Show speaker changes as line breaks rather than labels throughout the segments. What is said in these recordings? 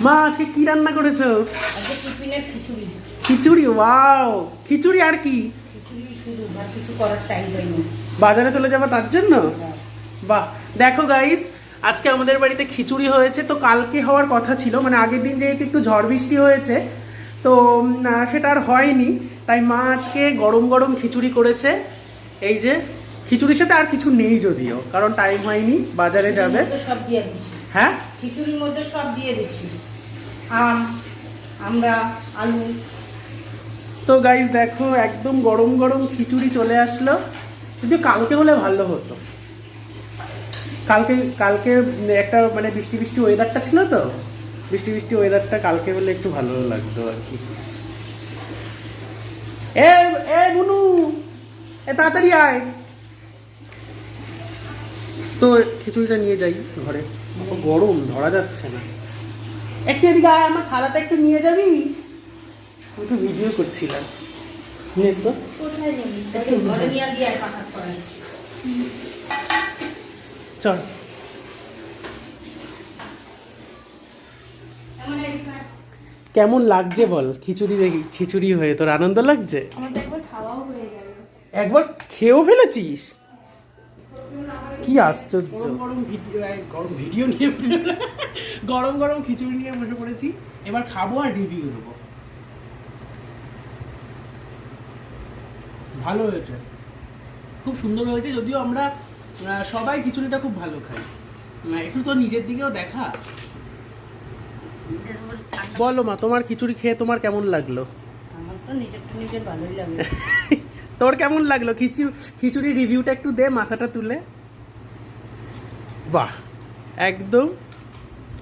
মা আজকে কি রান্না করেছো?
আজকে টিফিনের খিচুড়ি।
খিচুড়ি, ওয়াও! খিচুড়ি আর কি?
খিচুড়ি শুধু, আর কিছু করার টাইম হয়নি।
বাজারে চলে যাবো তার জন্য? বাহ, দেখো গাইস, আজকে আমাদের বাড়িতে খিচুড়ি হয়েছে। তো কালকে হওয়ার কথা ছিল, মানে আগের দিন যেহেতু একটু ঝড় বৃষ্টি হয়েছে, তো সেটা আর হয়নি। তাই মা আজকে গরম গরম খিচুড়ি করেছে। এই যে খিচুড়ির সাথে আর কিছু নেই যদিও, কারণ টাইম হয়নি, বাজারে যাবে।
সব দিয়ে দিচ্ছি।
হ্যাঁ,
খিচুড়ির মধ্যে সব দিয়ে দিচ্ছি, আমরা আলু।
তো গাইস দেখো, একদম গরম গরম খিচুড়ি চলে আসলো। যদিও কালকে হলে ভালো হতো। কালকে কালকে একটা মানে বৃষ্টি বৃষ্টি ওয়েদারটা ছিল, তো বৃষ্টি বৃষ্টি ওয়েদারটা কালকে হলে একটু ভালো লাগতো আর কি। এ এ বুনু, এ তাড়াতাড়ি আয়। তো খিচুড়িটা নিয়ে যাই ঘরে, গরম ধরা যাচ্ছে না। একটু এদিকে আয়, আমার থালাটা একটু নিয়ে যাবি? আমি তো ভিডিও করছিলাম। নিয়ে তো
কোথায় যাবি? ঘরে নিয়ে গিয়ে আর পাঠাত করে।
চল। কেমন লাগছে বল খিচুড়ি দেখি? খিচুড়ি হয়ে তোর আনন্দ লাগছে?
আমার তো একবার খাওয়াও হয়ে গেল।
একবার খেয়েও ফেলেছিস? কি আশ্চর্য! গরম ভিডিও নিয়ে গরম গরম খিচুড়ি নিয়ে বসে পড়েছি। এবার খাবো আর রিভিউ দেবো। ভালো হয়েছে, খুব সুন্দর হয়েছে। যদিও আমরা সবাই খিচুড়িটা খুব ভালো খাই। একটু তো নিজের দিকেও দেখা। বলো মা, তোমার খিচুড়ি খেয়ে তোমার কেমন লাগলো?
আমার তো নিজের ভালোই লাগে।
তোর কেমন লাগলো খিচুড়ি রিভিউটা একটু দে, মাথাটা তুলে। বাহ, একদম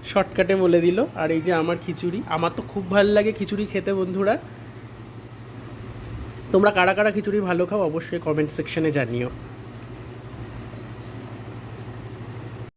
শর্টকাটে বলে দিল। আর এই যে আমার খিচুড়ি, আমার তো খুব ভালো লাগে খিচুড়ি খেতে। বন্ধুরা, তোমরা কারা কারা খিচুড়ি ভালো খাও অবশ্যই কমেন্ট সেকশনে জানিও।